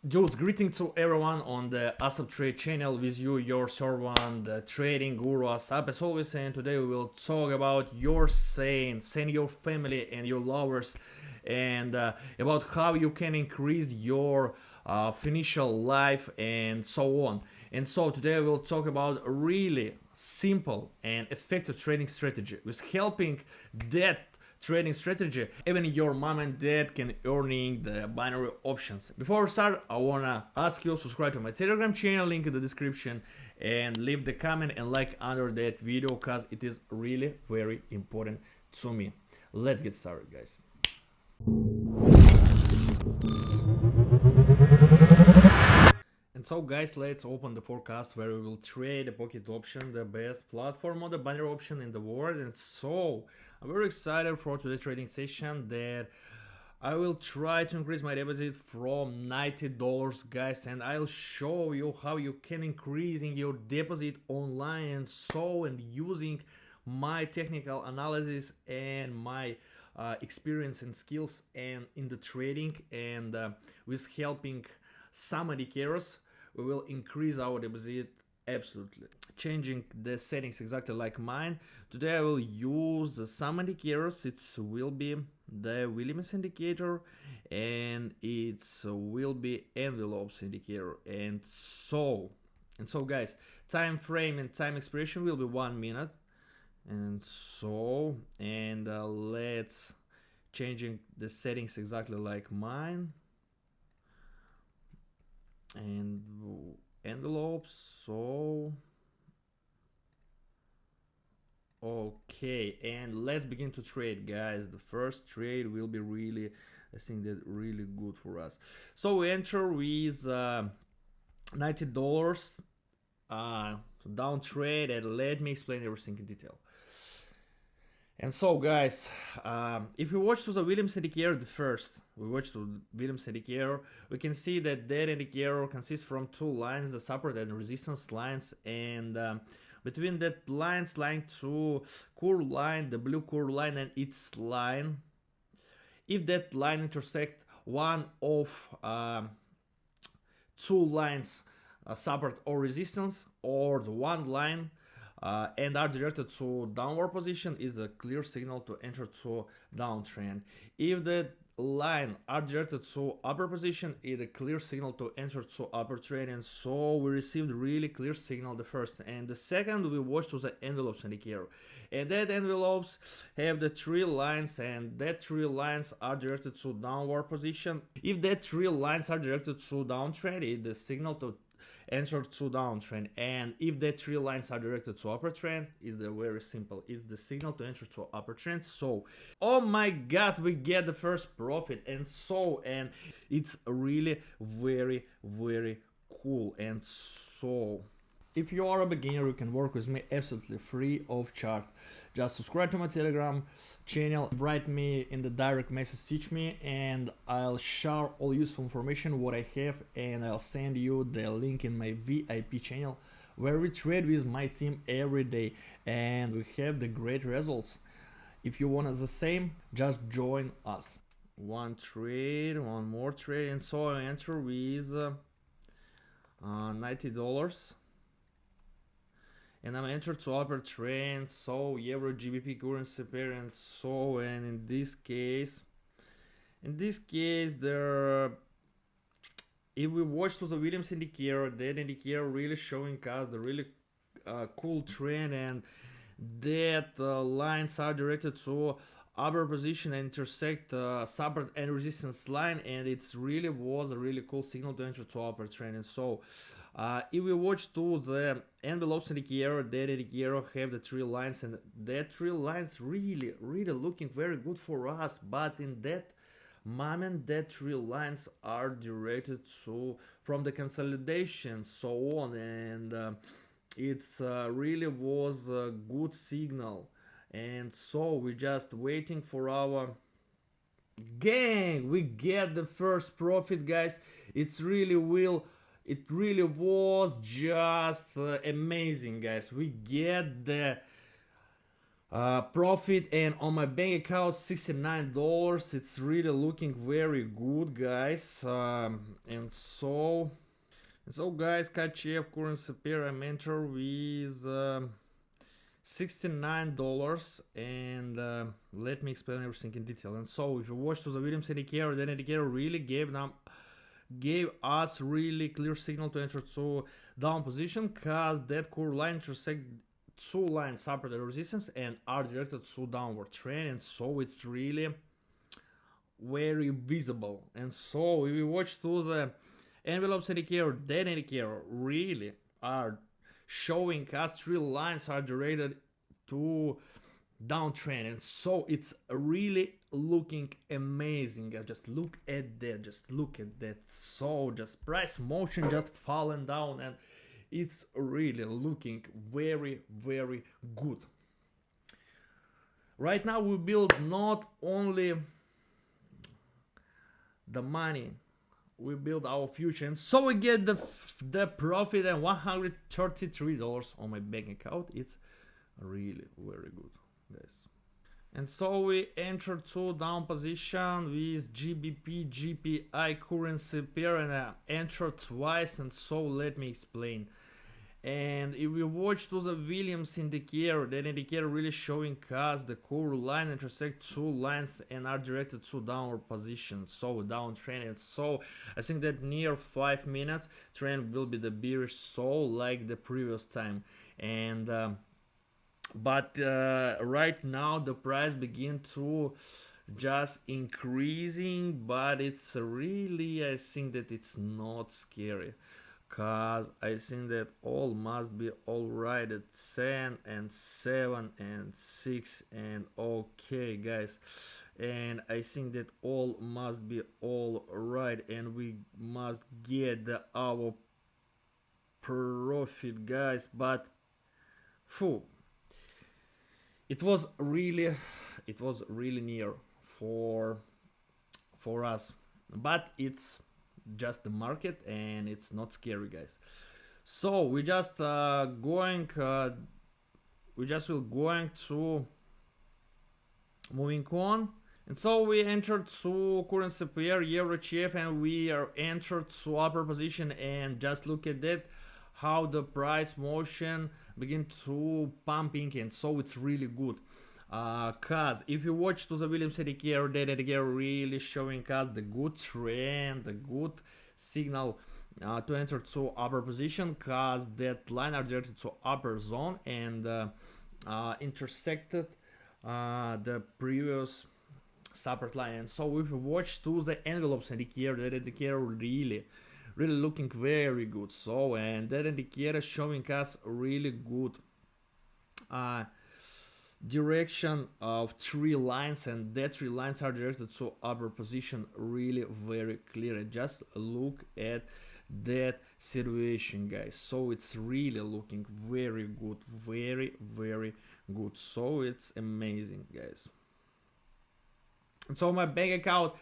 Jules, greeting to everyone on the Asab Trade channel. With you, your servant, the trading guru Asab. As always, and today we will talk about your saints and your family and your lovers, and about how you can increase your financial life and so on. And so today we will talk about a really simple and effective trading strategy with helping that trading strategy even your mom and dad can earning the binary options. Before we start, I wanna ask you to subscribe to my Telegram channel, link in the description, and leave the comment and like under that video because it is really very important to me. Let's get started, guys. And so guys, let's open the forecast where we will trade a pocket option, the best platform on the binary option in the world. And so I'm very excited for today's trading session that I will try to increase my deposit from $90, guys, and I'll show you how you can increasing your deposit online and so, and using my technical analysis and my experience and skills and in the trading, and with helping some indicators we will increase our deposit absolutely. Changing the settings exactly like mine. Today I will use some indicators. It will be the Williams indicator and it will be envelopes indicator, and so guys, time frame and time expiration will be 1 minute. And so, and let's changing the settings exactly like mine, and envelopes. So okay, and let's begin to trade, guys. The first trade will be really, I think that really good for us. So we enter with $90 down trade, and let me explain everything in detail. And so guys, if we watch to the Williams indicator, we watch to Williams indicator, we can see that that indicator consists from two lines, the support and resistance lines, and between that lines lying to curve line, the blue curve line and its line, if that line intersect one of two lines, support or resistance, or the one line, and are directed to downward position, is the clear signal to enter to downtrend. If the line are directed to upper position, is a clear signal to enter to upper trend. And so we received really clear signal the first, and the second we watch to the envelopes indicator, and that envelopes have the three lines, and that three lines are directed to downward position. If that three lines are directed to downtrend, is the signal to enter to downtrend, and if the three lines are directed to upper trend, is the very simple, it's the signal to enter to upper trend. So oh my god, we get the first profit, and so, and it's really very cool. And so if you are a beginner, you can work with me absolutely free of charge. Just subscribe to my Telegram channel, write me in the direct message, teach me, and I'll share all useful information what I have, and I'll send you the link in my V.I.P channel where we trade with my team every day and we have the great results. If you want the same, just join us. One trade, one more trade, and so I enter with $90. And I'm entered to upper trend, so euro GBP currency pair, and so, and in this case there, if we watch to the Williams indicator, that indicator really showing us the really cool trend, and that lines are directed to upper position and intersect support and resistance line, and it's really was a really cool signal to enter to upper trend. And so if we watch to the envelopes indicator, that indicator have the three lines, and that three lines really looking very good for us, but in that moment that three lines are directed to from the consolidation, so on, and it's really was a good signal. And so we just waiting for our gang. We get the first profit, guys. It really was just amazing, guys. We get the profit, and on my bank account $69. It's really looking very good, guys. And so guys, KCF currency pair I'm enter with $69, and let me explain everything in detail. And so if you watch to the Williams indicator, then indicator really gave us really clear signal to enter to down position, cause that core line intersect two lines support the resistance and are directed to downward trend, and so it's really very visible. And so if you watch to the envelopes indicator, that indicator really are showing us three lines are directed to downtrend, and so it's really looking amazing. Just look at that, so just price motion just falling down, and it's really looking very good. Right now we build not only the money, we build our future, and so we get the profit and $133 on my bank account. It's really very good, guys. And so we enter to down position with GBP GPI currency pair, and I enter twice, and so let me explain. And if we watch to the Williams indicator, that indicator really showing us the core line intersect two lines and are directed to downward position, so downtrend. And so I think that near 5 minutes trend will be the bearish, so like the previous time. And but right now the price begin to just increasing, but it's really, I think that it's not scary, cause I think that all must be all right at 10 and 7 and 6 and okay, guys. And I think that all must be all right, and we must get our profit, guys. But phew, it was really near for us, but it's just the market and it's not scary, guys. So we just going to moving on. And so we entered to currency pair euro CHF, and we are entered to upper position, and just look at that, how the price motion begin to pumping, and so it's really good. Cause if you watch to the Williams indicator, that indicator really showing us the good trend, the good signal to enter to upper position, cause that line are directed to upper zone and intersected the previous support line. And so if you watch to the envelopes indicator, that indicator really looking very good. So, and that indicator showing us really good direction of three lines, and that three lines are directed to upper position, really very clear. Just look at that situation, guys. So it's really looking very good, very good. So it's amazing, guys. And so my bank account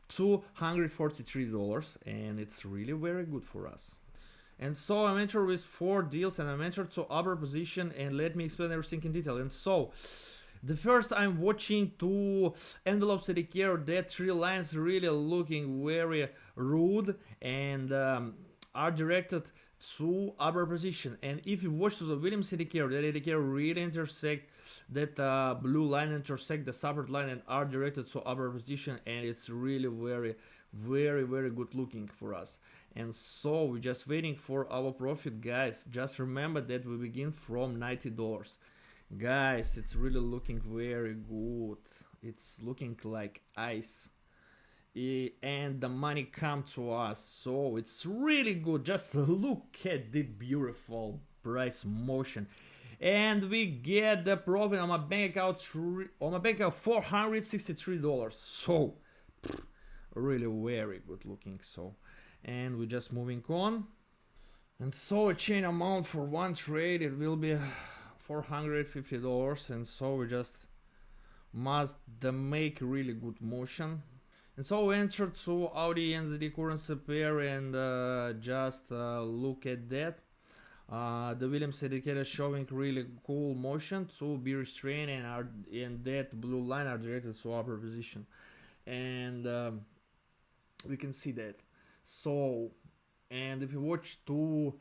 $243, and it's really very good for us. And so I'm entered with 4 deals, and I'm entered to upper position, and let me explain everything in detail. And so the first, I'm watching 2 envelopes indicator, that 3 lines really looking very rude and are directed to upper position. And if you watch to the Williams indicator, that indicator really intersect that blue line, intersect the support line and are directed to upper position, and it's really very good looking for us. And so we're just waiting for our profit, guys. Just remember that we begin from $90, guys. It's really looking very good. It's looking like ice, and the money come to us, so it's really good. Just look at this beautiful price motion, and we get the profit on my bank account $463. So really very good looking. So, and we're just moving on. And so a chain amount for one trade, it will be $450. And so we just must make really good motion. And so we enter to Audi NZD currency pair, and just look at that. The Williams indicator showing really cool motion to bearish trend, and that blue line are directed to upper position, and we can see that. So, and if you watch two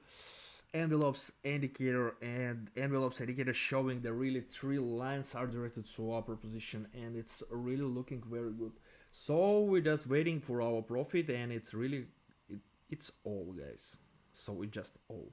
envelopes indicator and envelopes indicator showing the really three lines are directed to upper position, and it's really looking very good. So we're just waiting for our profit, and it's really it's all, guys. So we just all.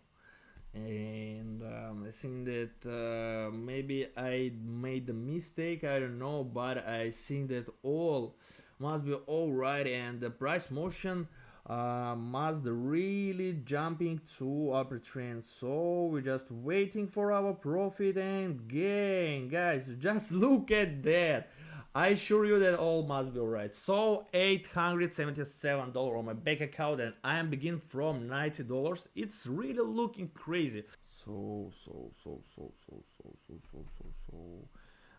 And I think that maybe I made a mistake, I don't know, but I think that all must be all right, and the price motion must really jumping to upper trend. So we're just waiting for our profit and gain, guys. Just look at that. I assure you that all must be alright. So $877 on my bank account, and I am begin from $90. It's really looking crazy. So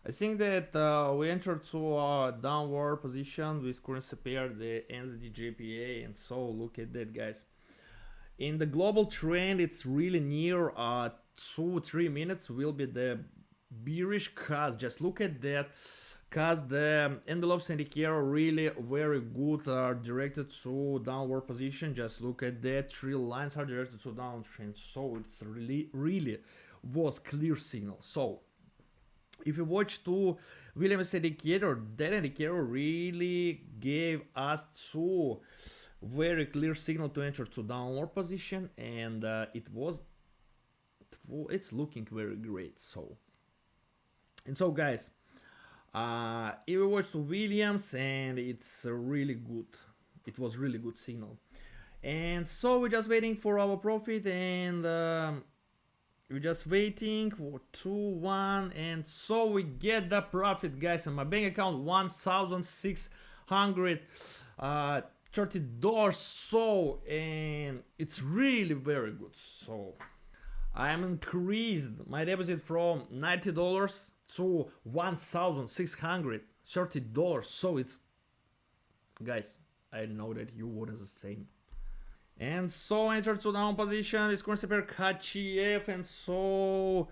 I think that we entered to a downward position with currency pair, the NZD-JPY, and so look at that, guys. In the global trend, it's really near 2-3 minutes will be the bearish cause. Just look at that, cause the envelopes indicator really very good are directed to downward position. Just look at that, three lines are directed to downtrend, so it's really was clear signal. So if you watch to Williams indicator, that indicator really gave us two very clear signal to enter to downward position, and it's looking very great. So guys, if you watch to Williams, and it's really good, it was really good signal, and so we're just waiting for our profit, and we're just waiting for 2-1, and so we get the profit, guys. On my bank account, $1,630. So, and it's really very good. So I am increased my deposit from $90 to $1,630. So it's, guys, I know that you want the same. And so enter to down position, it's currency pair KCF, and so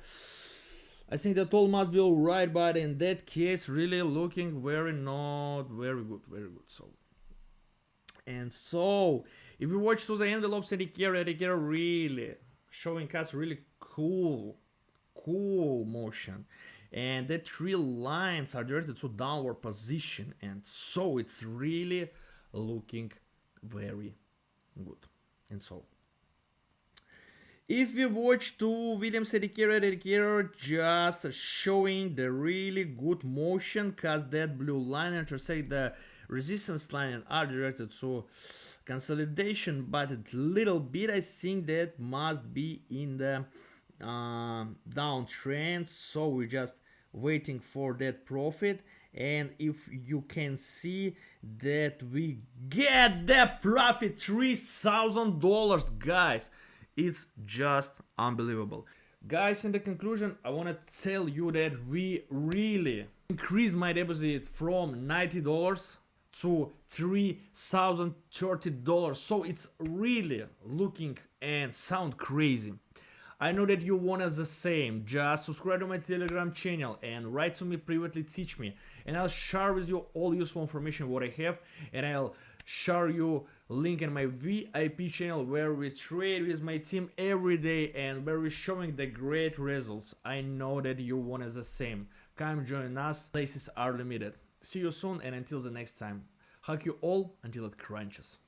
I think that all must be alright, but in that case really looking very not very good, very good. So, and so if we watch to the envelopes indicator really showing us really cool motion, and the three lines are directed to downward position, and so it's really looking very good. And so if you watch to Williams indicator just showing the really good motion, cause that blue line intersect the resistance line and are directed to consolidation, but a little bit I think that must be in the downtrend. So we're just waiting for that profit, and if you can see that we get the profit, $3,000, guys, it's just unbelievable, guys. In the conclusion, I want to tell you that we really increased my deposit from $90 to $3,030. So it's really looking and sound crazy. I know that you want us the same. Just subscribe to my Telegram channel and write to me privately, teach me, and I'll share with you all useful information what I have, and I'll share you link in my V.I.P channel where we trade with my team every day and where we're showing the great results. I know that you want us the same. Come join us. Places are limited. See you soon, and until the next time, hug you all until it crunches.